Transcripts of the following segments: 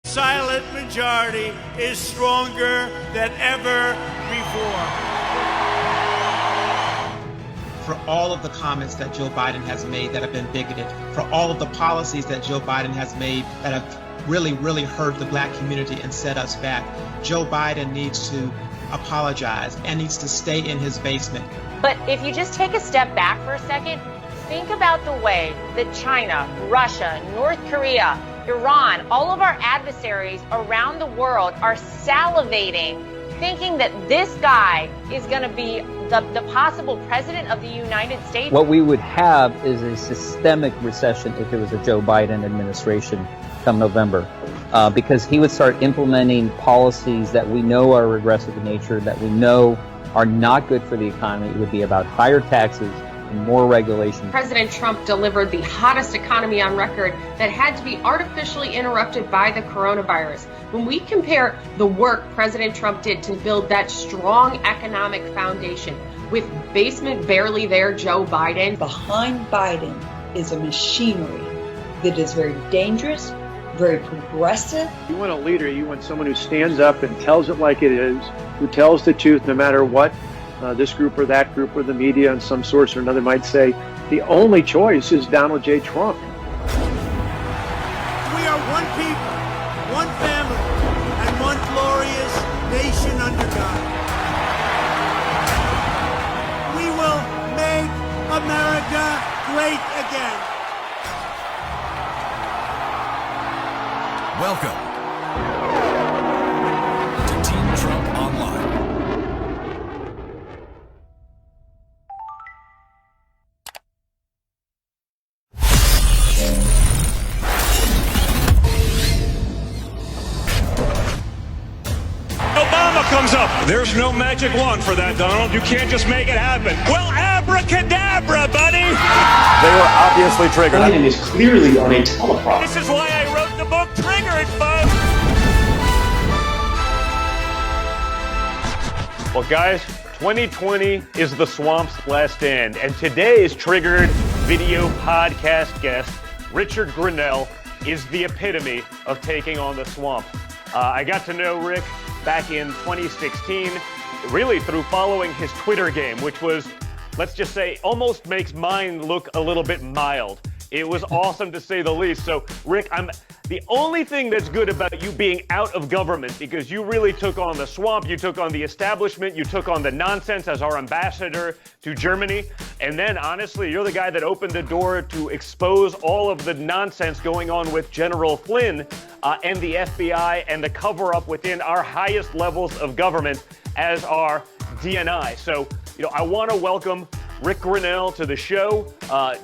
Silent majority is stronger than ever before. For all of the comments that Joe Biden has made that have been bigoted, for all of the policies that Joe Biden has made that have really, really hurt the black community and set us back, Joe Biden needs to apologize and needs to stay in his basement. But if you just take a step back for a second, think about the way that China, Russia, North Korea, Iran, all of our adversaries around the world are salivating, thinking that this guy is going to be the possible president of the United States. What we would have is a systemic recession if it was a Joe Biden administration come November, because he would start implementing policies that we know are regressive in nature, that we know are not good for the economy. It would be about higher taxes and more regulation. President Trump delivered the hottest economy on record that had to be artificially interrupted by the coronavirus. When we compare the work President Trump did to build that strong economic foundation with basement barely there Joe Biden. Behind Biden is a machinery that is very dangerous, very progressive. You want a leader, you want someone who stands up and tells it like it is, who tells the truth no matter what this group or that group or the media and some source or another might say. The only choice is Donald J. Trump. We are one people, one family, and one glorious nation under God. We will make America great again. Welcome to Team Trump Online. Obama comes up. There's no magic wand for that, Donald. You can't just make it happen. Well, abracadabra, buddy! They were obviously triggered. Biden is clearly on a teleprompter. This is why I wrote the book Triggered, folks! Well, guys, 2020 is the swamp's last stand, and today's Triggered video podcast guest, Richard Grenell, is the epitome of taking on the swamp. I got to know Rick back in 2016, really through following his Twitter game, which was, let's just say, almost makes mine look a little bit mild. It was awesome to say the least. So, Rick, the only thing that's good about you being out of government, because you really took on the swamp, you took on the establishment, you took on the nonsense as our ambassador to Germany, and then, honestly, you're the guy that opened the door to expose all of the nonsense going on with General Flynn and the FBI and the cover-up within our highest levels of government as our DNI. So, I want to welcome Rick Grenell to the show.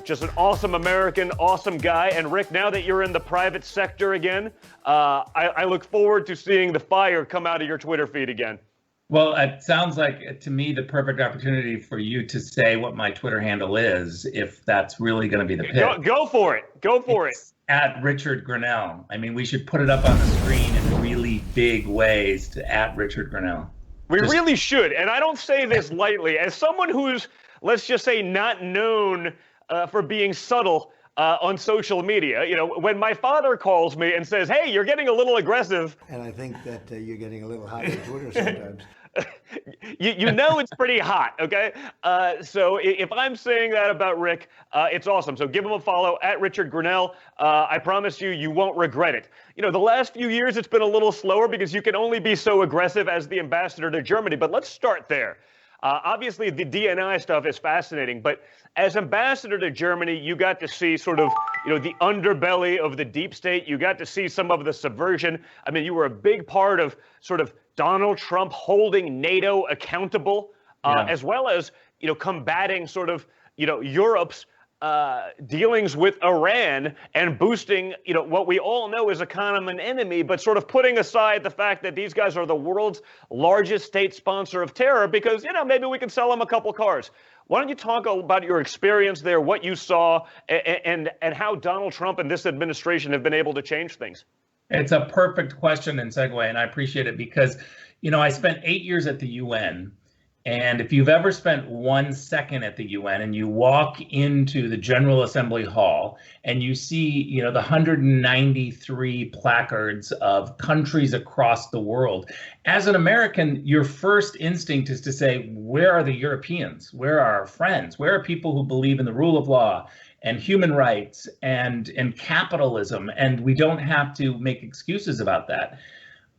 Just an awesome American, awesome guy. And Rick, now that you're in the private sector again, I look forward to seeing the fire come out of your Twitter feed again. Well, it sounds like, to me, the perfect opportunity for you to say what my Twitter handle is, if that's really going to be the pick. Go for it. Go for it. At Richard Grenell. I mean, we should put it up on the screen in really big ways to at Richard Grenell. We really should. And I don't say this lightly. As someone who's, let's just say, not known for being subtle on social media. When my father calls me and says, hey, you're getting a little aggressive. And I think that you're getting a little hot on Twitter sometimes. you know it's pretty hot, okay? So if I'm saying that about Rick, it's awesome. So give him a follow at Richard Grenell. I promise you won't regret it. The last few years it's been a little slower because you can only be so aggressive as the ambassador to Germany. But let's start there. Obviously, the DNI stuff is fascinating, but as ambassador to Germany, you got to see sort of, the underbelly of the deep state. You got to see some of the subversion. I mean, you were a big part of sort of Donald Trump holding NATO accountable, as well as, combating sort of, Europe's dealings with Iran and boosting, what we all know is a common enemy, but sort of putting aside the fact that these guys are the world's largest state sponsor of terror because, maybe we can sell them a couple cars. Why don't you talk about your experience there, what you saw, and how Donald Trump and this administration have been able to change things? It's a perfect question and segue, and I appreciate it because, I spent 8 years at the UN. And if you've ever spent 1 second at the UN and you walk into the General Assembly Hall and you see, the 193 placards of countries across the world, as an American, your first instinct is to say, where are the Europeans? Where are our friends? Where are people who believe in the rule of law and human rights and capitalism? And we don't have to make excuses about that.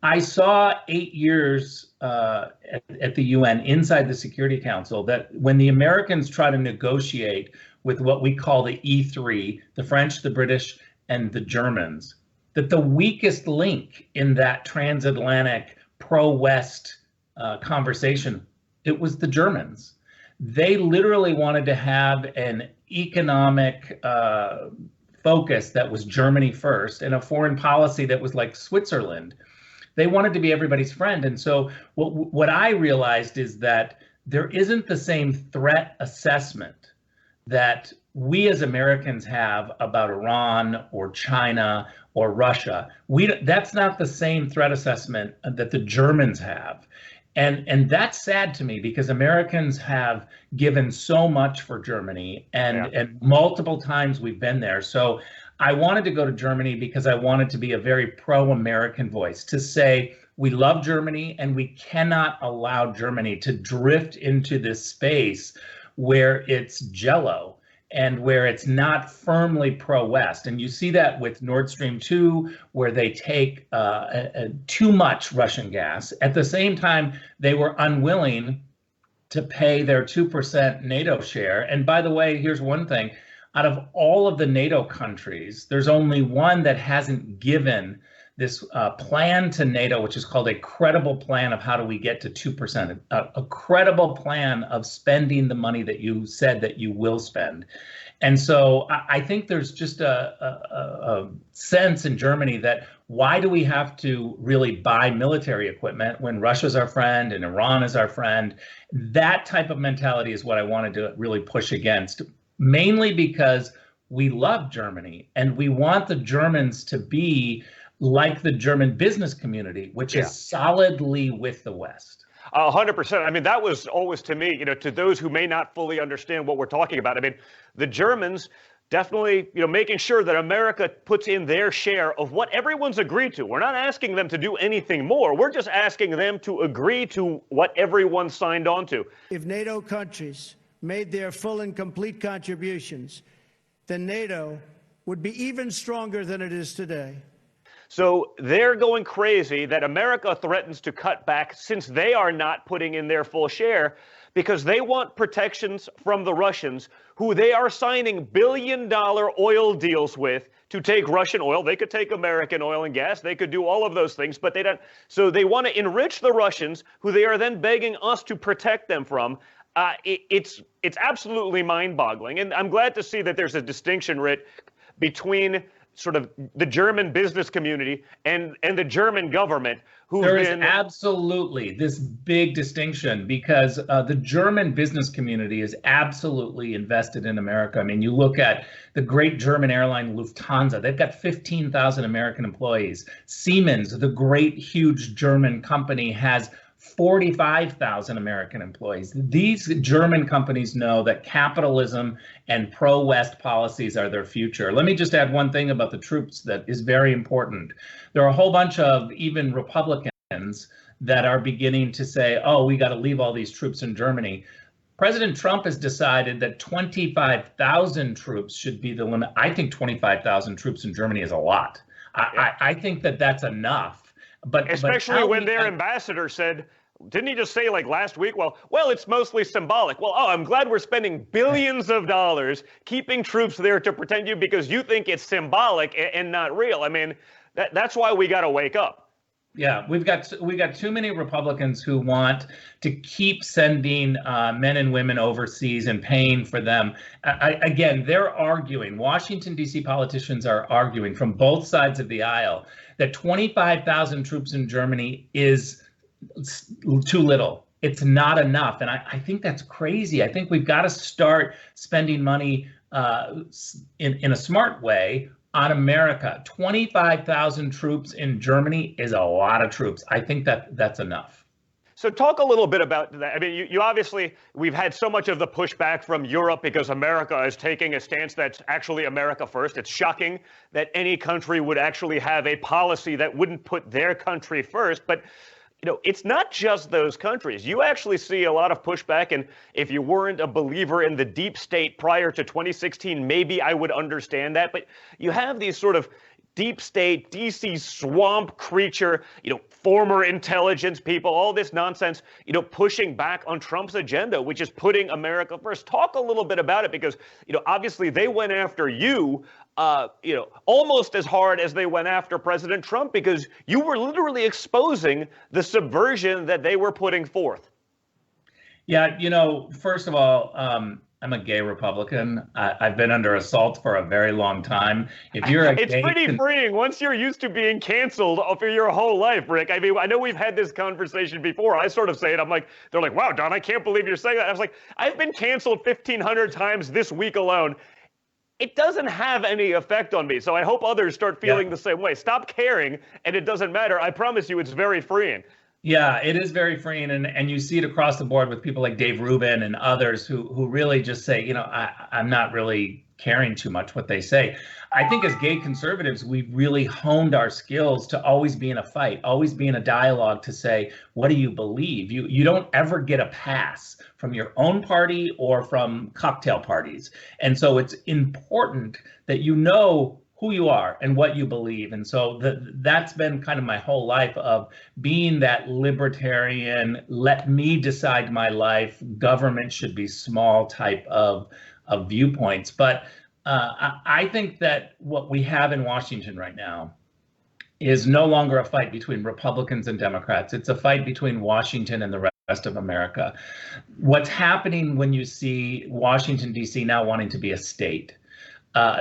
I saw 8 years at the UN inside the Security Council that when the Americans try to negotiate with what we call the E3, the French, the British, and the Germans, that the weakest link in that transatlantic pro-West conversation, it was the Germans. They literally wanted to have an economic focus that was Germany first and a foreign policy that was like Switzerland. They wanted to be everybody's friend. And so what I realized is that there isn't the same threat assessment that we as Americans have about Iran or China or Russia. That's not the same threat assessment that the Germans have. And that's sad to me because Americans have given so much for Germany and multiple times we've been there. So I wanted to go to Germany because I wanted to be a very pro-American voice, to say we love Germany and we cannot allow Germany to drift into this space where it's jello and where it's not firmly pro-West. And you see that with Nord Stream 2, where they take too much Russian gas. At the same time, they were unwilling to pay their 2% NATO share. And by the way, here's one thing. Out of all of the NATO countries, there's only one that hasn't given this plan to NATO, which is called a credible plan of how do we get to 2%, a credible plan of spending the money that you said that you will spend. And so I think there's just a sense in Germany that why do we have to really buy military equipment when Russia's our friend and Iran is our friend? That type of mentality is what I wanted to really push against. Mainly because we love Germany and we want the Germans to be like the German business community, which is solidly with the West. 100%. I mean, that was always to me, to those who may not fully understand what we're talking about. I mean, the Germans definitely, making sure that America puts in their share of what everyone's agreed to. We're not asking them to do anything more. We're just asking them to agree to what everyone signed on to. If NATO countries made their full and complete contributions, then NATO would be even stronger than it is today. So they're going crazy that America threatens to cut back since they are not putting in their full share because they want protections from the Russians, who they are signing billion-dollar oil deals with to take Russian oil. They could take American oil and gas. They could do all of those things, but they don't. So they want to enrich the Russians, who they are then begging us to protect them from. It's absolutely mind-boggling, and I'm glad to see that there's a distinction, Rit, between sort of the German business community and the German government. There is absolutely this big distinction because the German business community is absolutely invested in America. I mean, you look at the great German airline Lufthansa, they've got 15,000 American employees. Siemens, the great, huge German company, has 45,000 American employees. These German companies know that capitalism and pro-West policies are their future. Let me just add one thing about the troops that is very important. There are a whole bunch of even Republicans that are beginning to say, oh, we got to leave all these troops in Germany. President Trump has decided that 25,000 troops should be the limit. I think 25,000 troops in Germany is a lot. I think that that's enough. But especially when their ambassador said, didn't he just say like last week, well, it's mostly symbolic. Well, I'm glad we're spending billions of dollars keeping troops there to protect you because you think it's symbolic and not real. I mean, that's why we got to wake up. Yeah, we got too many Republicans who want to keep sending men and women overseas and paying for them. Again, they're arguing, Washington, D.C. politicians are arguing from both sides of the aisle that 25,000 troops in Germany is too little. It's not enough. And I think that's crazy. I think we've got to start spending money in a smart way on America. 25,000 troops in Germany is a lot of troops. I think that's enough. So talk a little bit about that. I mean, you obviously, we've had so much of the pushback from Europe because America is taking a stance that's actually America first. It's shocking that any country would actually have a policy that wouldn't put their country first. But, you know, it's not just those countries. You actually see a lot of pushback. And if you weren't a believer in the deep state prior to 2016, maybe I would understand that. But you have these sort of deep state, DC swamp creature, you know, former intelligence people, all this nonsense, you know, pushing back on Trump's agenda, which is putting America first. Talk a little bit about it because, you know, obviously they went after you, you know, almost as hard as they went after President Trump because you were literally exposing the subversion that they were putting forth. Yeah, you know, first of all, I'm a gay Republican. I've been under assault for a very long time. If you're it's pretty freeing once you're used to being canceled for your whole life, Rick. I mean, I know we've had this conversation before. I sort of say it. I'm like, they're like, wow, Don, I can't believe you're saying that. I was like, I've been canceled 1,500 times this week alone. It doesn't have any effect on me. So I hope others start feeling the same way. Stop caring, and it doesn't matter. I promise you it's very freeing. Yeah, it is very freeing, and you see it across the board with people like Dave Rubin and others who really just say, you know, I'm not really caring too much what they say. I think as gay conservatives, we've really honed our skills to always be in a fight, always be in a dialogue to say, what do you believe? You don't ever get a pass from your own party or from cocktail parties. And so it's important that you know who you are and what you believe. And so that's been kind of my whole life of being that libertarian, let me decide my life, government should be small type of viewpoints. But I think that what we have in Washington right now is no longer a fight between Republicans and Democrats. It's a fight between Washington and the rest of America. What's happening when you see Washington, D.C. now wanting to be a state?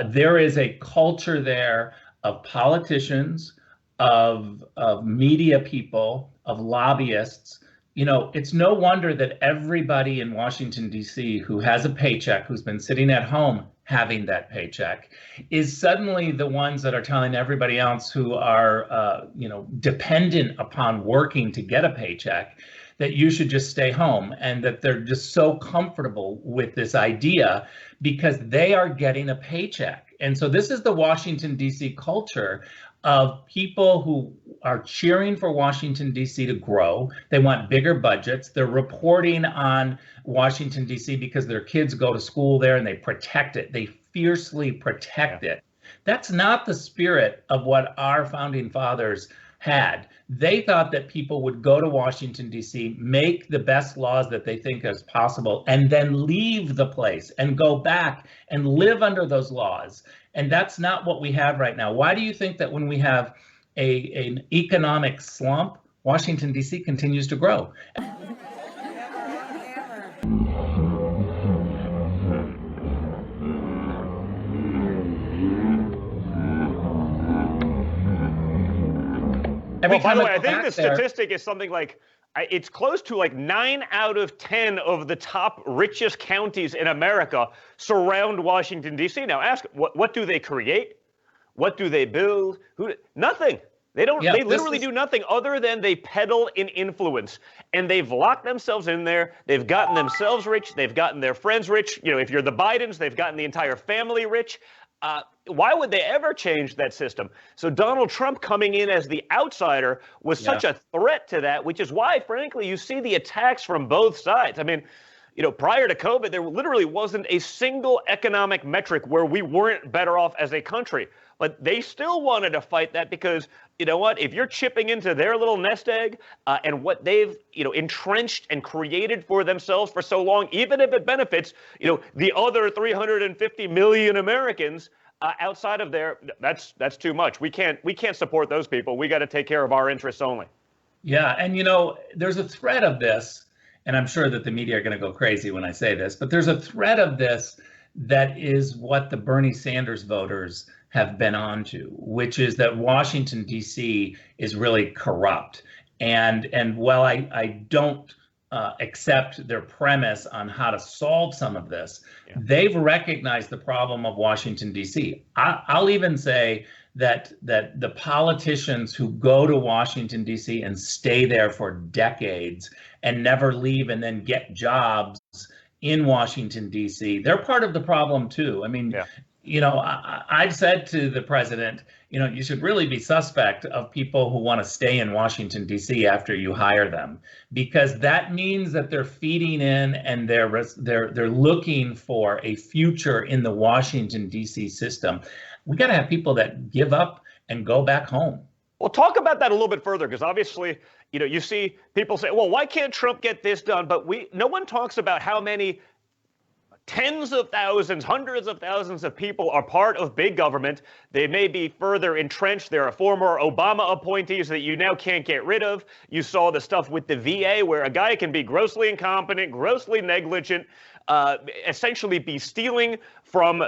There is a culture there of politicians, of media people, of lobbyists. You know, it's no wonder that everybody in Washington, D.C. who has a paycheck, who's been sitting at home having that paycheck, is suddenly the ones that are telling everybody else who are, you know, dependent upon working to get a paycheck that you should just stay home, and that they're just so comfortable with this idea because they are getting a paycheck. And so this is the Washington, D.C. culture of people who are cheering for Washington, D.C. to grow. They want bigger budgets. They're reporting on Washington, D.C. because their kids go to school there and they protect it. They fiercely protect it. That's not the spirit of what our founding fathers had. They thought that people would go to Washington, D.C., make the best laws that they think is possible, and then leave the place and go back and live under those laws. And that's not what we have right now. Why do you think that when we have an economic slump, Washington, D.C. continues to grow? Well, by the way, I think the statistic is something like, it's close to like 9 out of 10 of the top richest counties in America surround Washington, D.C. Now ask, what do they create? What do they build? Nothing. They don't. They literally do nothing other than they peddle in influence, and they've locked themselves in there. They've gotten themselves rich. They've gotten their friends rich. You know, if you're the Bidens, they've gotten the entire family rich. Why would they ever change that system? So Donald Trump coming in as the outsider was such a threat to that, which is why, frankly, you see the attacks from both sides. I mean, you know, prior to COVID, there literally wasn't a single economic metric where we weren't better off as a country. But they still wanted to fight that because, you know what, if you're chipping into their little nest egg and what they've, you know, entrenched and created for themselves for so long, even if it benefits, you know, the other 350 million Americans outside of there, that's too much. We can't support those people. We got to take care of our interests only. Yeah. And, you know, there's a thread of this, and I'm sure that the media are going to go crazy when I say this, but there's a thread of this that is what the Bernie Sanders voters have been onto, which is that Washington, D.C. is really corrupt. And while I don't accept their premise on how to solve some of this. They've recognized the problem of Washington, D.C. I'll even say that the politicians who go to Washington, D.C. and stay there for decades and never leave and then get jobs in Washington, D.C., they're part of the problem too. I mean, I've said to the president, you should really be suspect of people who want to stay in Washington, D.C. after you hire them, because that means that they're feeding in and they're looking for a future in the Washington, D.C. system. We got to have people that give up and go back home. Well, talk about that a little bit further, because obviously, you see people say, well, why can't Trump get this done? But no one talks about how many tens of thousands, hundreds of thousands of people are part of big government. They may be further entrenched. There are former Obama appointees that you now can't get rid of. You saw the stuff with the VA where a guy can be grossly incompetent, grossly negligent, essentially be stealing from,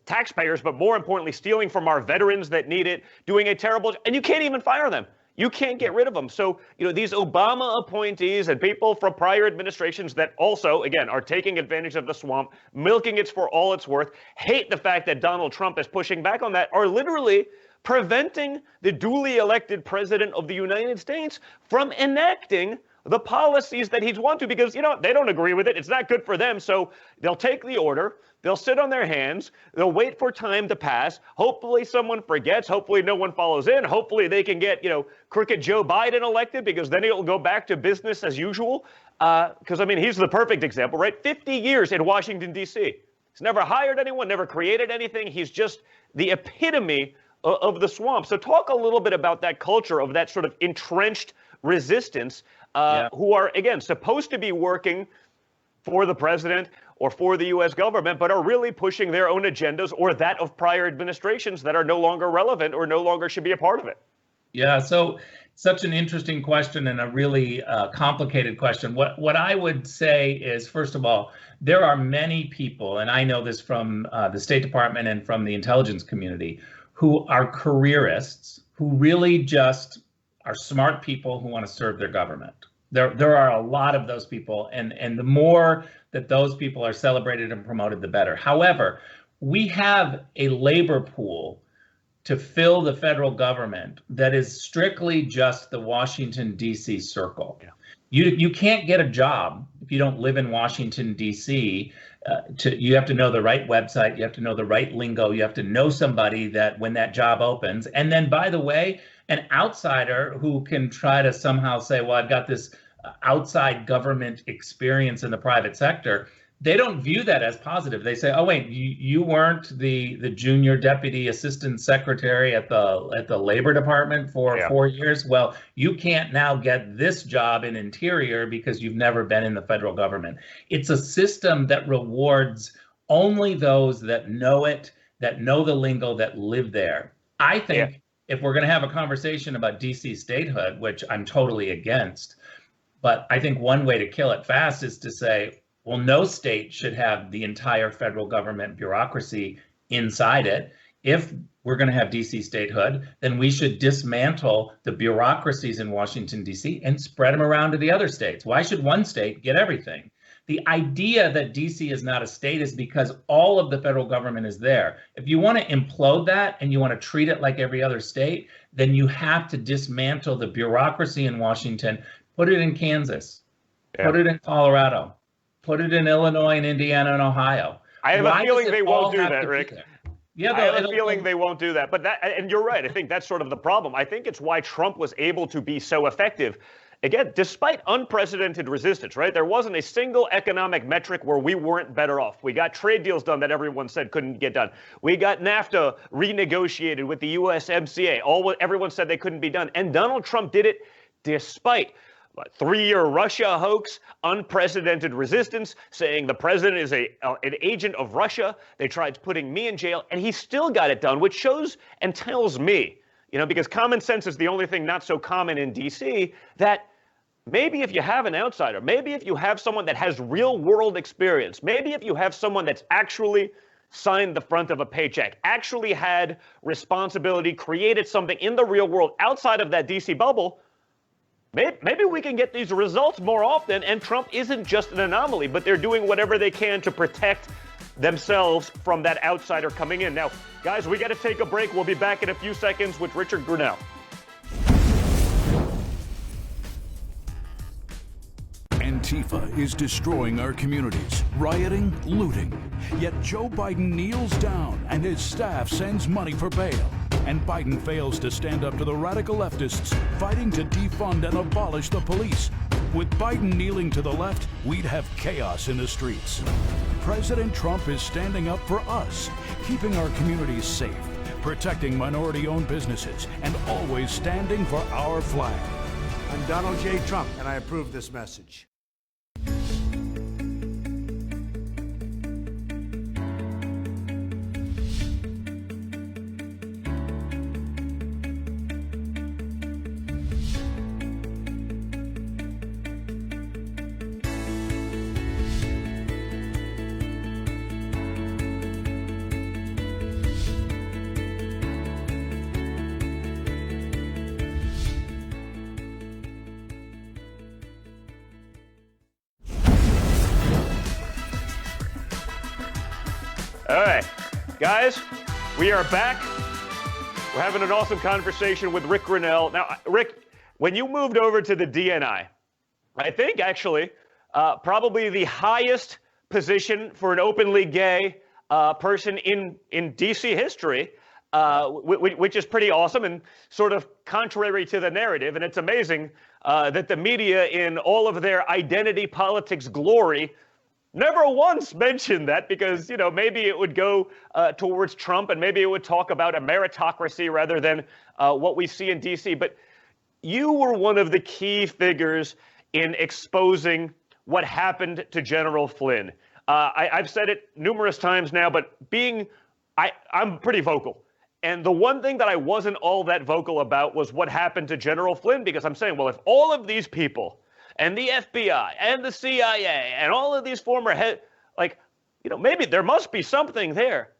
taxpayers, but more importantly, stealing from our veterans that need it, doing a terrible, and you can't even fire them. You can't get rid of them. So, these Obama appointees and people from prior administrations that also, again, are taking advantage of the swamp, milking it for all it's worth, hate the fact that Donald Trump is pushing back on that, are literally preventing the duly elected president of the United States from enacting the policies that he'd want to, because, they don't agree with it. It's not good for them. So they'll take the order. They'll sit on their hands. They'll wait for time to pass. Hopefully someone forgets. Hopefully no one follows in. Hopefully they can get, crooked Joe Biden elected, because then it'll go back to business as usual. Because, he's the perfect example, right? 50 years in Washington, D.C. He's never hired anyone, never created anything. He's just the epitome of the swamp. So talk a little bit about that culture of that sort of entrenched resistance, who are, again, supposed to be working for the president or for the U.S. government, but are really pushing their own agendas or that of prior administrations that are no longer relevant or no longer should be a part of it. Yeah, so such an interesting question and a really complicated question. What I would say is, first of all, there are many people, and I know this from the State Department and from the intelligence community, who are careerists, who really just are smart people who want to serve their government. There are a lot of those people, and the more that those people are celebrated and promoted, the better. However, we have a labor pool to fill the federal government that is strictly just the Washington, D.C. circle. Yeah. You can't get a job if you don't live in Washington, D.C. You have to know the right website, you have to know the right lingo, you have to know somebody that when that job opens. And then, by the way, an outsider who can try to somehow say, well, I've got this outside government experience in the private sector, they don't view that as positive. They say, oh, wait, you weren't the junior deputy assistant secretary at the Labor Department for 4 years? Well, you can't now get this job in Interior because you've never been in the federal government. It's a system that rewards only those that know it, that know the lingo, that live there. I think if we're going to have a conversation about DC statehood, which I'm totally against, but I think one way to kill it fast is to say, well, no state should have the entire federal government bureaucracy inside it. If we're going to have DC statehood, then we should dismantle the bureaucracies in Washington, D.C. and spread them around to the other states. Why should one state get everything? The idea that D.C. is not a state is because all of the federal government is there. If you want to implode that and you want to treat it like every other state, then you have to dismantle the bureaucracy in Washington, put it in Kansas, put it in Colorado, put it in Illinois and Indiana and Ohio. I have a feeling they won't do that, Rick. Yeah, I have a feeling they won't do that. But and you're right. I think that's sort of the problem. I think it's why Trump was able to be so effective. Again, despite unprecedented resistance, right? There wasn't a single economic metric where we weren't better off. We got trade deals done that everyone said couldn't get done. We got NAFTA renegotiated with the USMCA. Everyone said they couldn't be done. And Donald Trump did it despite 3-year Russia hoax, unprecedented resistance, saying the president is an agent of Russia. They tried putting me in jail, and he still got it done, which shows and tells me, because common sense is the only thing not so common in D.C., that maybe if you have an outsider, maybe if you have someone that has real world experience, maybe if you have someone that's actually signed the front of a paycheck, actually had responsibility, created something in the real world outside of that D.C. bubble, maybe we can get these results more often, and Trump isn't just an anomaly, but they're doing whatever they can to protect themselves from that outsider coming in. Now, guys, we got to take a break. We'll be back in a few seconds with Richard Grenell. Antifa is destroying our communities, rioting, looting. Yet Joe Biden kneels down and his staff sends money for bail. And Biden fails to stand up to the radical leftists fighting to defund and abolish the police. With Biden kneeling to the left, we'd have chaos in the streets. President Trump is standing up for us, keeping our communities safe, protecting minority-owned businesses, and always standing for our flag. I'm Donald J. Trump, and I approve this message. All right, guys, we are back. We're having an awesome conversation with Rick Grenell. Now, Rick, when you moved over to the DNI, I think actually probably the highest position for an openly gay person in DC history, which is pretty awesome and sort of contrary to the narrative. And it's amazing that the media, in all of their identity politics glory, never once mentioned that, because, you know, maybe it would go towards Trump and maybe it would talk about a meritocracy rather than what we see in D.C. But you were one of the key figures in exposing what happened to General Flynn. I've said it numerous times now, but I'm pretty vocal. And the one thing that I wasn't all that vocal about was what happened to General Flynn, because I'm saying, well, if all of these people and the FBI and the CIA and all of these former maybe there must be something there.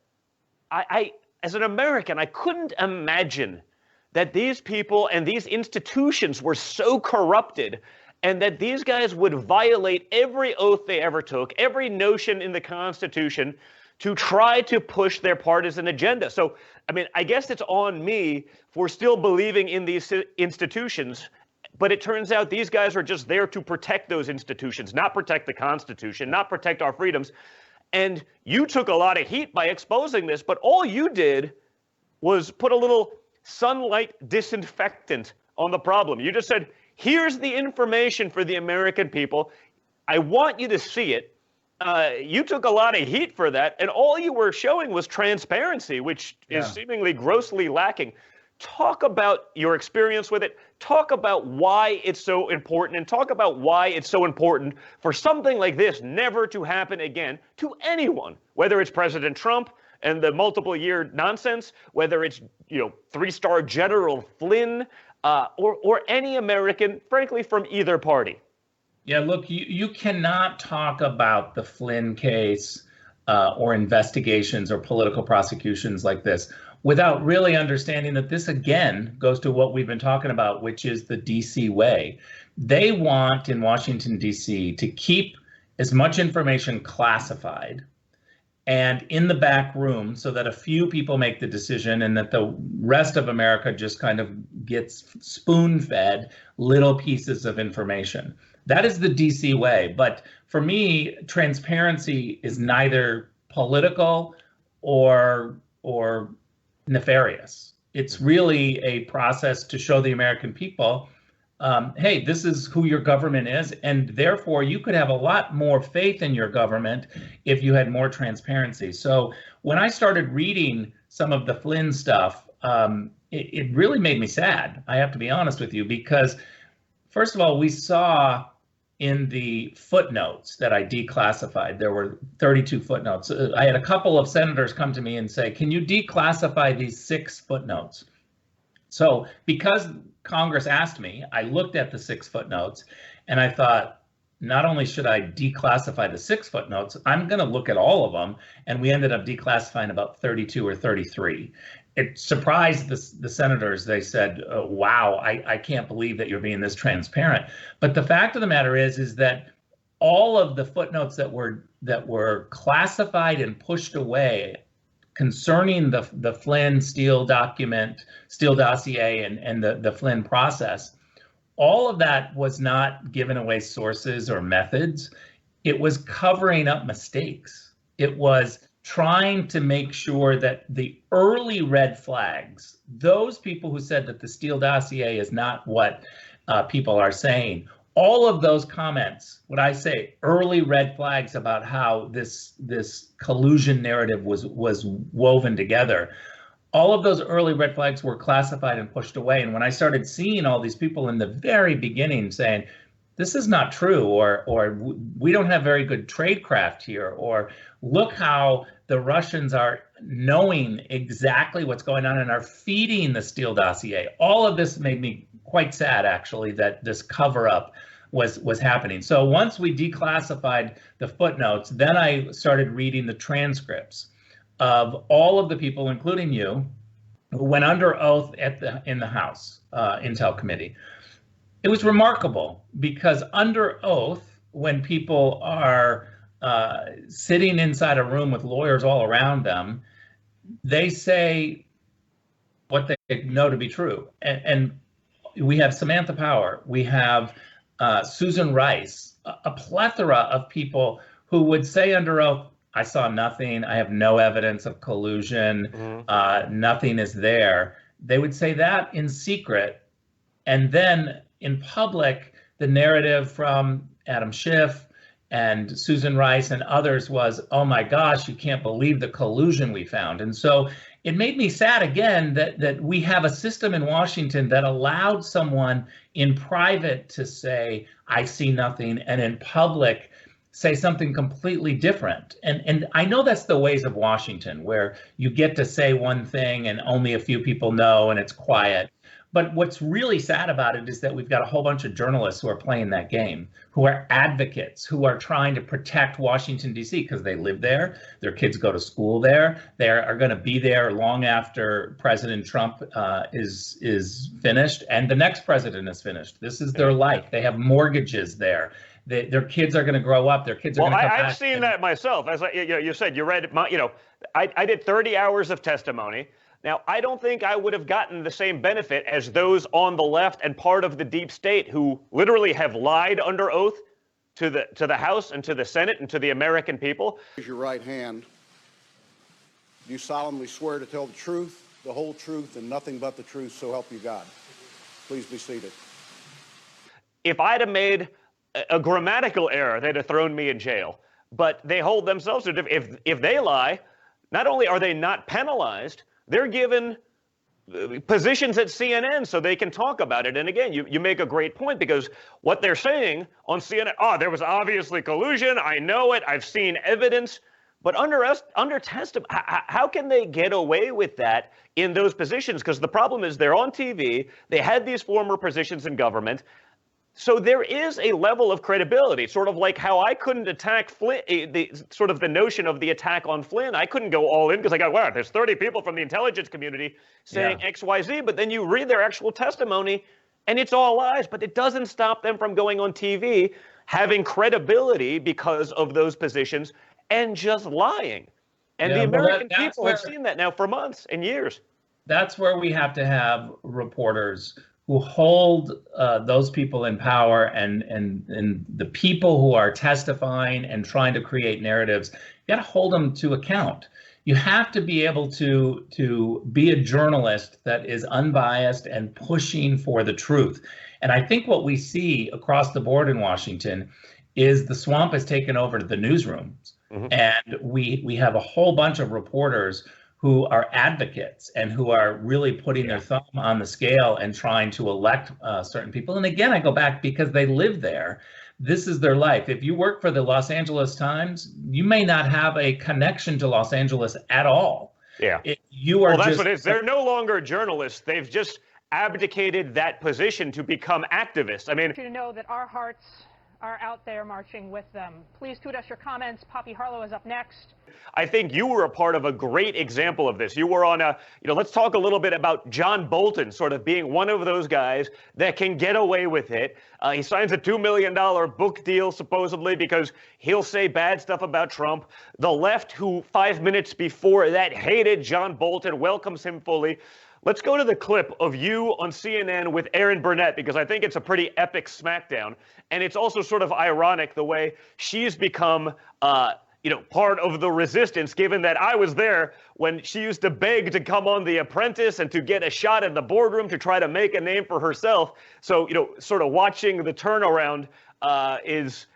I, as an American, I couldn't imagine that these people and these institutions were so corrupted, and that these guys would violate every oath they ever took, every notion in the Constitution, to try to push their partisan agenda. So, I mean, I guess it's on me for still believing in these institutions. But it turns out these guys are just there to protect those institutions, not protect the Constitution, not protect our freedoms. And you took a lot of heat by exposing this, but all you did was put a little sunlight disinfectant on the problem. You just said, here's the information for the American people. I want you to see it. You took a lot of heat for that, and all you were showing was transparency, which is seemingly grossly lacking. Talk about your experience with it. Talk about why it's so important, and talk about why it's so important for something like this never to happen again to anyone, whether it's President Trump and the multiple-year nonsense, whether it's, three-star General Flynn, or any American, frankly, from either party. Yeah, look, you cannot talk about the Flynn case or investigations or political prosecutions like this without really understanding that this, again, goes to what we've been talking about, which is the DC way. They want, in Washington, DC, to keep as much information classified and in the back room so that a few people make the decision and that the rest of America just kind of gets spoon-fed little pieces of information. That is the DC way. But for me, transparency is neither political or nefarious. It's really a process to show the American people, hey, this is who your government is, and therefore you could have a lot more faith in your government if you had more transparency. So when I started reading some of the Flynn stuff, it really made me sad, I have to be honest with you, because first of all, we saw in the footnotes that I declassified, there were 32 footnotes. I had a couple of senators come to me and say, can you declassify these 6 footnotes? So because Congress asked me, I looked at the 6 footnotes and I thought, not only should I declassify the 6 footnotes, I'm going to look at all of them. And we ended up declassifying about 32 or 33. it surprised the senators. They said, wow, I can't believe that you're being this transparent. But the fact of the matter is that all of the footnotes that were classified and pushed away concerning the Flynn Steele dossier and the Flynn process, all of that was not giving away sources or methods. It was covering up mistakes. It was trying to make sure that the early red flags, those people who said that the Steele dossier is not what people are saying, all of those comments, what I say, early red flags about how this collusion narrative was woven together, all of those early red flags were classified and pushed away. And when I started seeing all these people in the very beginning saying, this is not true, or we don't have very good tradecraft here, or look how the Russians are knowing exactly what's going on and are feeding the Steele dossier. All of this made me quite sad, actually, that this cover-up was happening. So once we declassified the footnotes, then I started reading the transcripts of all of the people, including you, who went under oath in the House Intel Committee. It was remarkable because under oath, when people are sitting inside a room with lawyers all around them, they say what they know to be true. And we have Samantha Power, we have Susan Rice, a plethora of people who would say under oath, I saw nothing, I have no evidence of collusion, nothing is there. They would say that in secret, and then in public, the narrative from Adam Schiff and Susan Rice and others was, oh my gosh, you can't believe the collusion we found. And so it made me sad again that we have a system in Washington that allowed someone in private to say, I see nothing, and in public say something completely different. And I know that's the ways of Washington, where you get to say one thing and only a few people know and it's quiet. But what's really sad about it is that we've got a whole bunch of journalists who are playing that game, who are advocates, who are trying to protect Washington, D.C. because they live there, their kids go to school there, they are going to be there long after President Trump is finished and the next president is finished. This is their life. They have mortgages there. Their kids are going to grow up. Their kids are going to come back. I've seen that myself. As you said, you read, I did 30 hours of testimony. Now, I don't think I would have gotten the same benefit as those on the left and part of the deep state who literally have lied under oath to the House and to the Senate and to the American people. Raise your right hand. Do you solemnly swear to tell the truth, the whole truth, and nothing but the truth, so help you God? Please be seated. If I'd have made a grammatical error, they'd have thrown me in jail. But they hold themselves to, if they lie, not only are they not penalized, they're given positions at CNN so they can talk about it. And again, you make a great point, because what they're saying on CNN, there was obviously collusion. I know it. I've seen evidence. But under testimony, how can they get away with that in those positions? Because the problem is they're on TV. They had these former positions in government. So there is a level of credibility, sort of like how I couldn't attack Flynn, the notion of the attack on Flynn. I couldn't go all in because I got, wow, there's 30 people from the intelligence community saying X, Y, Z, but then you read their actual testimony and it's all lies, but it doesn't stop them from going on TV, having credibility because of those positions and just lying. And the American people have seen that now for months and years. That's where we have to have reporters who hold those people in power and the people who are testifying and trying to create narratives. You got to hold them to account. You have to be able to be a journalist that is unbiased and pushing for the truth. And I think what we see across the board in Washington is the swamp has taken over the newsrooms. Mm-hmm. And we have a whole bunch of reporters who are advocates and who are really putting their thumb on the scale and trying to elect certain people. And again, I go back because they live there. This is their life. If you work for the Los Angeles Times, you may not have a connection to Los Angeles at all. Yeah. That's what it is. They're no longer journalists. They've just abdicated that position to become activists. I mean, you to know that our hearts are out there marching with them. Please tweet us your comments. Poppy Harlow is up next. I think you were a part of a great example of this. You were on let's talk a little bit about John Bolton sort of being one of those guys that can get away with it. He signs a $2 million book deal, supposedly, because he'll say bad stuff about Trump. The left, who 5 minutes before that hated John Bolton, welcomes him fully. Let's go to the clip of you on CNN with Erin Burnett, because I think it's a pretty epic smackdown. And it's also sort of ironic the way she's become part of the resistance, given that I was there when she used to beg to come on The Apprentice and to get a shot in the boardroom to try to make a name for herself. So, sort of watching the turnaround is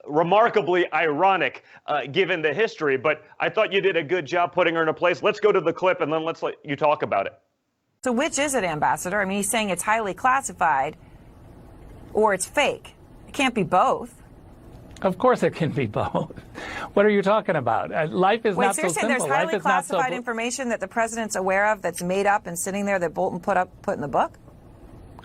remarkably ironic given the history. But I thought you did a good job putting her in a place. Let's go to the clip and then let's let you talk about it. So which is it, Ambassador? I mean, he's saying it's highly classified or it's fake. It can't be both. Of course it can be both. What are you talking about? Life is not so simple. Wait, so you're saying there's highly classified information that the president's aware of that's made up and sitting there that Bolton put in the book?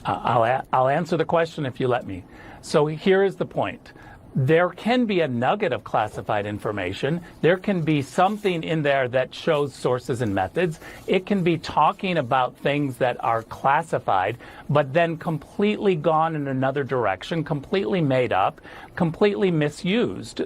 I'll answer the question if you let me. So here is the point. There can be a nugget of classified information. There can be something in there that shows sources and methods. It can be talking about things that are classified, but then completely gone in another direction, completely made up, completely misused.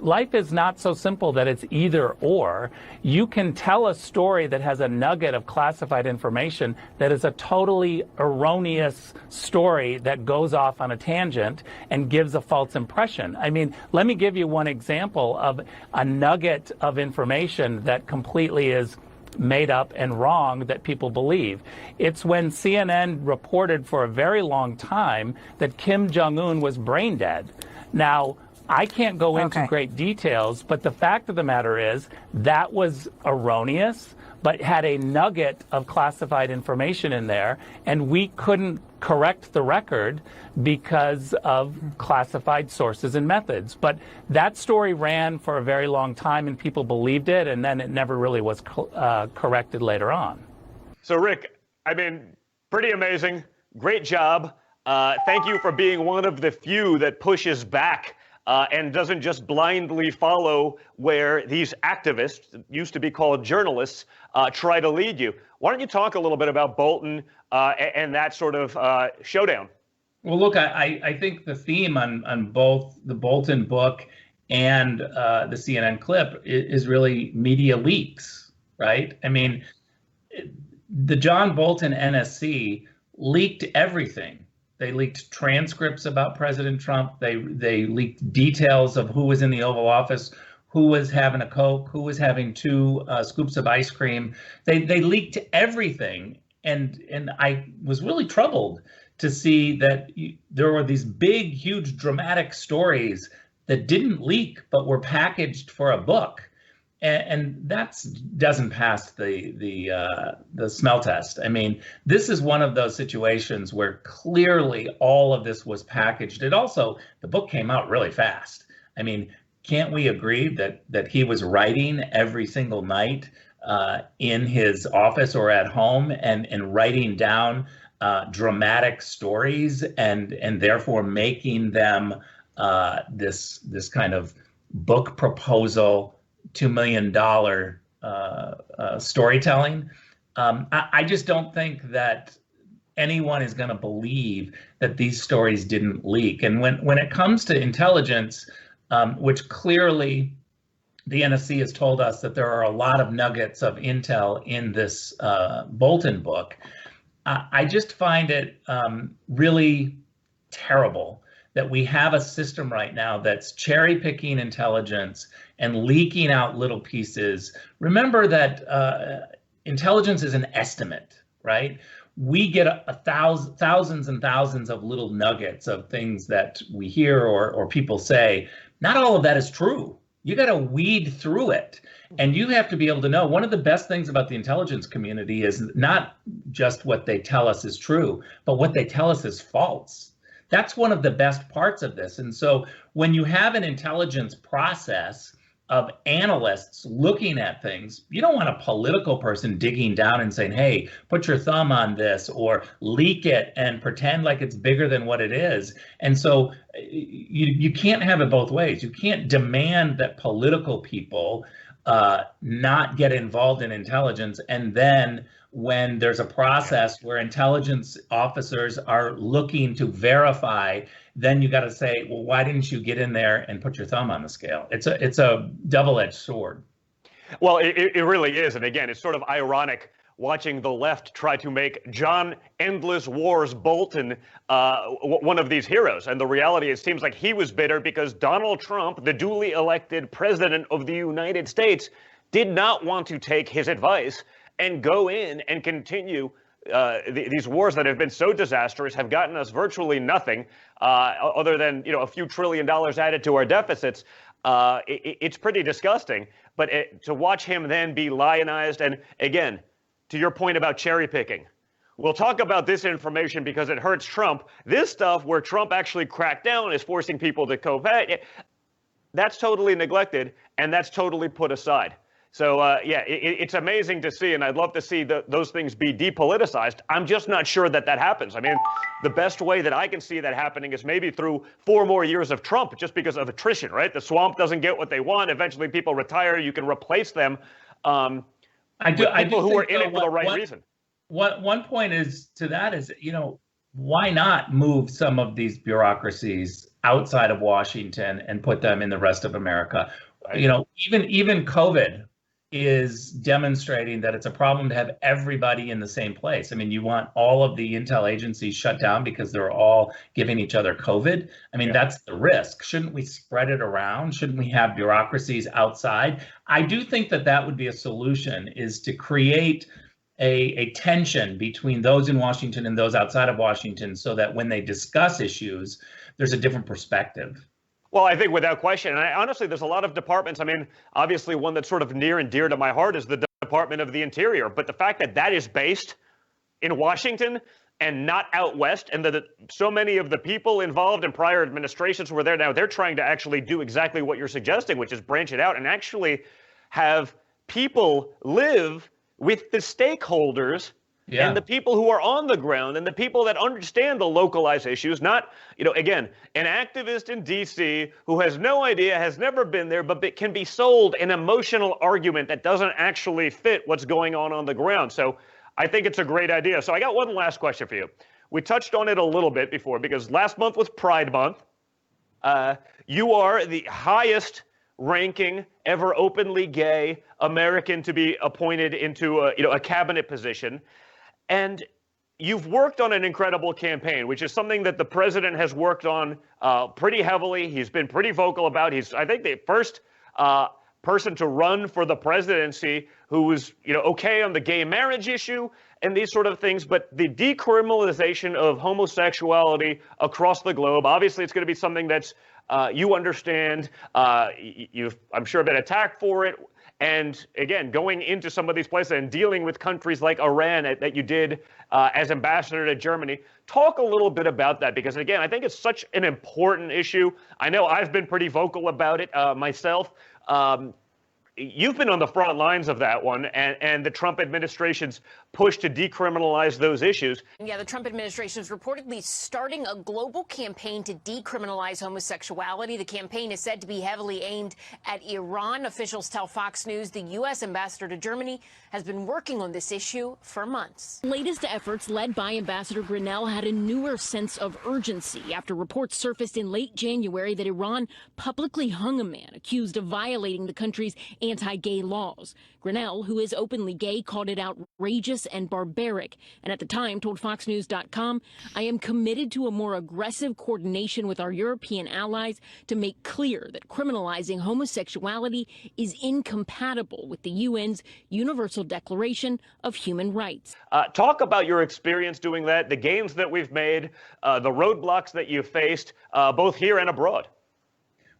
Life is not so simple that it's either or. You can tell a story that has a nugget of classified information that is a totally erroneous story that goes off on a tangent and gives a false impression. I mean, let me give you one example of a nugget of information that completely is made up and wrong that people believe. It's when CNN reported for a very long time that Kim Jong-un was brain dead. Now, I can't go into great details, but the fact of the matter is that was erroneous, but had a nugget of classified information in there, and we couldn't correct the record because of classified sources and methods. But that story ran for a very long time, and people believed it, and then it never really was corrected later on. So, Rick, I mean, pretty amazing. Great job. Thank you for being one of the few that pushes back and doesn't just blindly follow where these activists, used to be called journalists, try to lead you. Why don't you talk a little bit about Bolton and that sort of showdown? Well, look, I think the theme on both the Bolton book and the CNN clip is really media leaks, right? I mean, the John Bolton NSC leaked everything. They leaked transcripts about President Trump. They leaked details of who was in the Oval Office, who was having a Coke, who was having 2 scoops of ice cream. They leaked everything. And I was really troubled to see that there were these big, huge, dramatic stories that didn't leak, but were packaged for a book. And that doesn't pass the smell test. I mean, this is one of those situations where clearly all of this was packaged. It also, the book came out really fast. I mean, can't we agree that he was writing every single night in his office or at home and writing down dramatic stories and therefore making them this kind of book proposal, $2 million storytelling? I just don't think that anyone is going to believe that these stories didn't leak. And when it comes to intelligence, which clearly the NSC has told us that there are a lot of nuggets of intel in this Bolton book, I just find it really terrible that we have a system right now that's cherry picking intelligence and leaking out little pieces. Remember that intelligence is an estimate, right? We get thousands and thousands of little nuggets of things that we hear or people say. Not all of that is true. You got to weed through it. And you have to be able to know, one of the best things about the intelligence community is not just what they tell us is true, but what they tell us is false. That's one of the best parts of this. And so when you have an intelligence process of analysts looking at things. You don't want a political person digging down and saying, hey, put your thumb on this or leak it and pretend like it's bigger than what it is. And so you can't have it both ways. You can't demand that political people not get involved in intelligence, and then when there's a process where intelligence officers are looking to verify, then you got to say, well, why didn't you get in there and put your thumb on the scale? It's a double-edged sword. Well, it really is. And again, it's sort of ironic watching the left try to make John Endless Wars Bolton one of these heroes. And the reality, it seems like he was bitter because Donald Trump, the duly elected president of the United States, did not want to take his advice and go in and continue these wars that have been so disastrous, have gotten us virtually nothing other than a few $1 trillion added to our deficits. It's pretty disgusting. But to watch him then be lionized, and again, to your point about cherry picking, we'll talk about this information because it hurts Trump. This stuff where Trump actually cracked down is forcing people to co-pay. That's totally neglected, and that's totally put aside. So, yeah, it's amazing to see, and I'd love to see those things be depoliticized. I'm just not sure that happens. I mean, the best way that I can see that happening is maybe through 4 more years of Trump, just because of attrition, right? The swamp doesn't get what they want. Eventually, people retire. You can replace them with people who are in it for the right reason. One point is to that is, why not move some of these bureaucracies outside of Washington and put them in the rest of America? Right. Even COVID is demonstrating that it's a problem to have everybody in the same place. I mean, you want all of the intel agencies shut down because they're all giving each other COVID. I mean, that's the risk. Shouldn't we spread it around? Shouldn't we have bureaucracies outside? I do think that would be a solution, is to create a tension between those in Washington and those outside of Washington, so that when they discuss issues, there's a different perspective. Well, I think without question, and honestly, there's a lot of departments. I mean, obviously, one that's sort of near and dear to my heart is the Department of the Interior. But the fact that that is based in Washington and not out west, and that so many of the people involved in prior administrations were there now, they're trying to actually do exactly what you're suggesting, which is branch it out and actually have people live with the stakeholders. Yeah. And the people who are on the ground and the people that understand the localized issues, not, again, an activist in D.C. who has no idea, has never been there, but can be sold an emotional argument that doesn't actually fit what's going on the ground. So I think it's a great idea. So I got one last question for you. We touched on it a little bit before because last month was Pride Month. You are the highest ranking ever openly gay American to be appointed into a cabinet position. And you've worked on an incredible campaign, which is something that the president has worked on pretty heavily. He's been pretty vocal about. He's, I think, the first person to run for the presidency who was, okay on the gay marriage issue and these sort of things. But the decriminalization of homosexuality across the globe, obviously, it's going to be something that's you understand. You've, I'm sure, been attacked for it. And again, going into some of these places and dealing with countries like Iran that you did as ambassador to Germany, talk a little bit about that, because again, I think it's such an important issue. I know I've been pretty vocal about it myself. You've been on the front lines of that one and the Trump administration's push to decriminalize those issues. Yeah, the Trump administration is reportedly starting a global campaign to decriminalize homosexuality. The campaign is said to be heavily aimed at Iran. Officials tell Fox News the U.S. ambassador to Germany has been working on this issue for months. Latest efforts led by Ambassador Grenell had a newer sense of urgency after reports surfaced in late January that Iran publicly hung a man accused of violating the country's anti-gay laws. Grenell, who is openly gay, called it outrageous and barbaric, and at the time told FoxNews.com, "I am committed to a more aggressive coordination with our European allies to make clear that criminalizing homosexuality is incompatible with the UN's Universal Declaration of Human Rights." Talk about your experience doing that, the gains that we've made, the roadblocks that you faced, both here and abroad.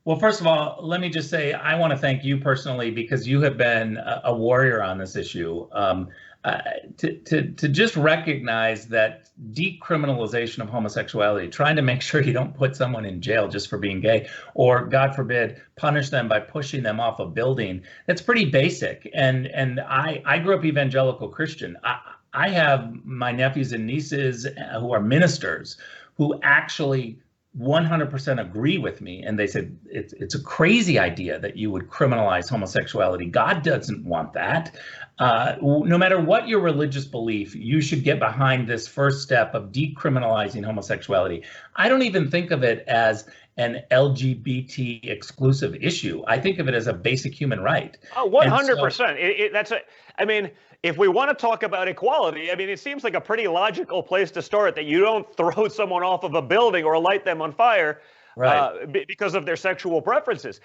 Well, first of all, let me just say I want to thank you personally because you have been a warrior on this issue. To just recognize that decriminalization of homosexuality, trying to make sure you don't put someone in jail just for being gay, or God forbid, punish them by pushing them off a building, that's pretty basic. And I grew up evangelical Christian. I have my nephews and nieces who are ministers who actually 100% agree with me, and they said it's a crazy idea that you would criminalize homosexuality. God doesn't want that. No matter what your religious belief, you should get behind this first step of decriminalizing homosexuality. I don't even think of it as an LGBT exclusive issue. I think of it as a basic human right. Oh, 100%. That's a. I mean, if we want to talk about equality, I mean, it seems like a pretty logical place to start, that you don't throw someone off of a building or light them on fire because of their sexual preferences.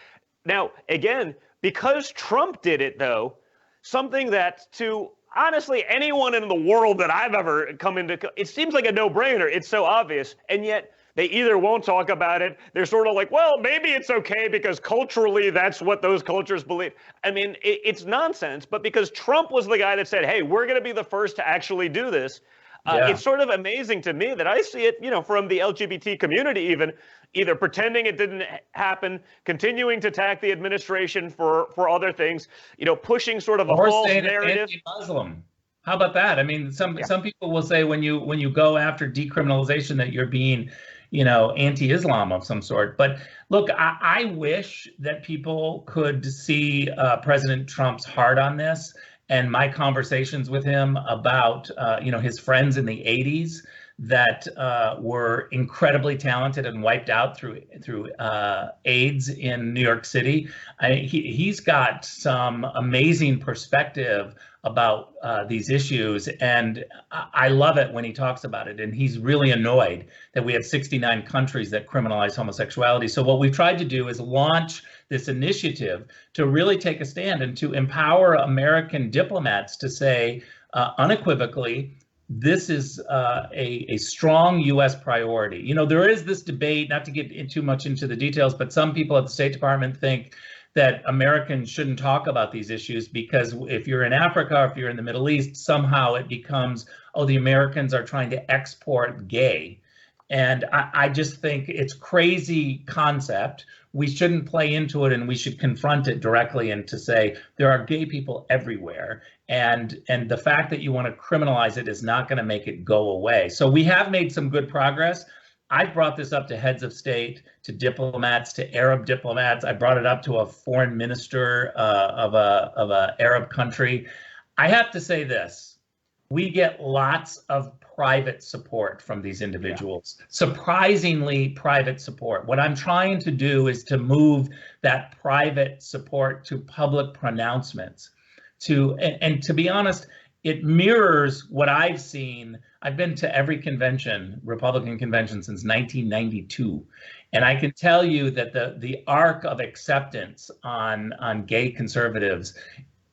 Now, again, because Trump did it, though, something that to honestly anyone in the world that I've ever come into, it seems like a no-brainer. It's so obvious. And yet they either won't talk about it. They're sort of like, well, maybe it's okay because culturally that's what those cultures believe. I mean, it's nonsense. But because Trump was the guy that said, hey, we're going to be the first to actually do this. It's sort of amazing to me that I see it, from the LGBT community even, either pretending it didn't happen, continuing to attack the administration for other things, pushing sort of a false narrative. Anti-Muslim. How about that? I mean, some people will say when you go after decriminalization that you're being, anti-Islam of some sort. But look, I wish that people could see President Trump's heart on this. And my conversations with him about, his friends in the 80s that were incredibly talented and wiped out through AIDS in New York City. He's got some amazing perspective about these issues, and I love it when he talks about it. And he's really annoyed that we have 69 countries that criminalize homosexuality. So what we've tried to do is launch this initiative to really take a stand and to empower American diplomats to say unequivocally, this is a strong U.S. priority. There is this debate, not to get too much into the details, but some people at the State Department think that Americans shouldn't talk about these issues because if you're in Africa, or if you're in the Middle East, somehow it becomes, oh, the Americans are trying to export gay. And I just think it's crazy concept. We shouldn't play into it, and we should confront it directly and to say there are gay people everywhere. And the fact that you want to criminalize it is not going to make it go away. So we have made some good progress. I brought this up to heads of state, to diplomats, to Arab diplomats. I brought it up to a foreign minister of a Arab country. I have to say this: we get lots of private support from these individuals. Surprisingly private support. What I'm trying to do is to move that private support to public pronouncements. And to be honest, it mirrors what I've seen. I've been to every convention, Republican convention, since 1992. And I can tell you that the arc of acceptance on gay conservatives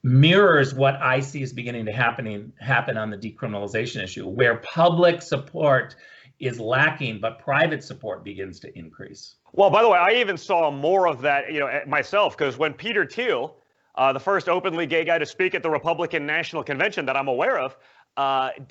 mirrors what I see is beginning to happen on the decriminalization issue, where public support is lacking, but private support begins to increase. Well, by the way, I even saw more of that, myself, because when Peter Thiel, the first openly gay guy to speak at the Republican National Convention that I'm aware of,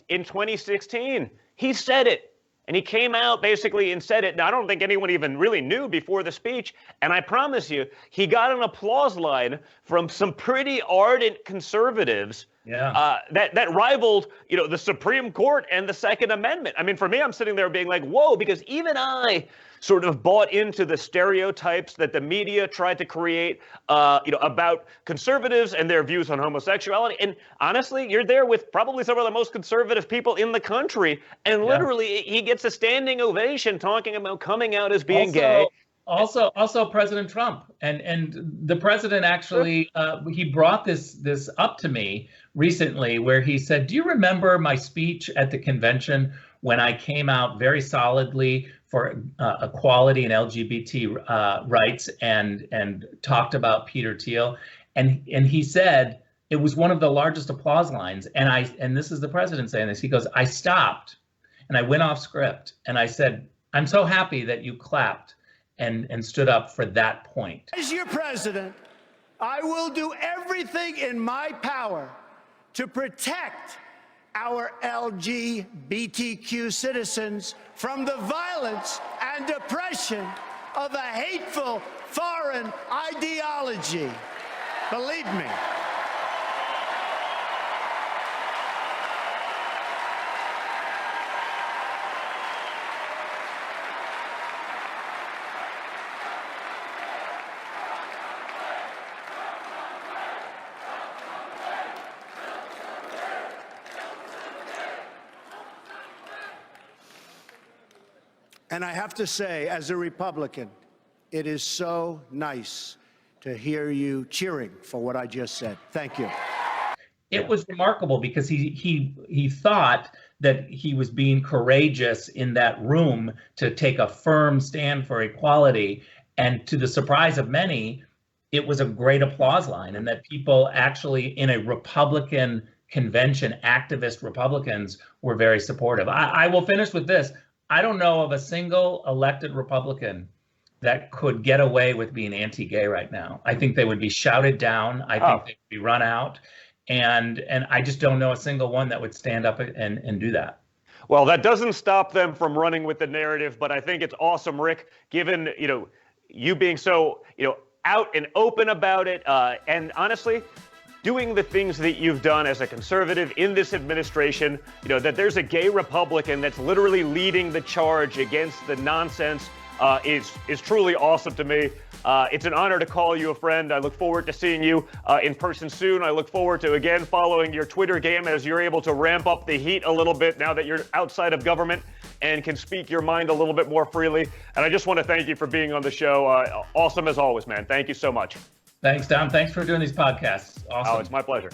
in 2016, he said it. And he came out basically and said it. Now, I don't think anyone even really knew before the speech. And I promise you, he got an applause line from some pretty ardent conservatives that rivaled, the Supreme Court and the Second Amendment. I mean, for me, I'm sitting there being like, whoa, because even I sort of bought into the stereotypes that the media tried to create, about conservatives and their views on homosexuality. And honestly, you're there with probably some of the most conservative people in the country. And literally, he gets a standing ovation talking about coming out as being gay. Also President Trump. And the president actually, he brought this up to me recently, where he said, do you remember my speech at the convention when I came out very solidly for equality and LGBT rights and talked about Peter Thiel? And he said it was one of the largest applause lines. And this is the president saying this. He goes, I stopped and I went off script and I said, I'm so happy that you clapped. and stood up for that point. As your president, I will do everything in my power to protect our LGBTQ citizens from the violence and oppression of a hateful foreign ideology. Believe me. And I have to say, as a Republican, it is so nice to hear you cheering for what I just said. Thank you. It was remarkable because he thought that he was being courageous in that room to take a firm stand for equality. And to the surprise of many, it was a great applause line, and that people actually in a Republican convention, activist Republicans, were very supportive. I will finish with this. I don't know of a single elected Republican that could get away with being anti-gay right now. I think they would be shouted down. I think they would be run out. And I just don't know a single one that would stand up and do that. Well, that doesn't stop them from running with the narrative, but I think it's awesome, Rick, given, you being so, out and open about it. And honestly, doing the things that you've done as a conservative in this administration, that there's a gay Republican that's literally leading the charge against the nonsense is truly awesome to me. It's an honor to call you a friend. I look forward to seeing you in person soon. I look forward to, again, following your Twitter game as you're able to ramp up the heat a little bit now that you're outside of government and can speak your mind a little bit more freely. And I just want to thank you for being on the show. Awesome as always, man. Thank you so much. Thanks, Don. Thanks for doing these podcasts. Awesome. Oh, it's my pleasure.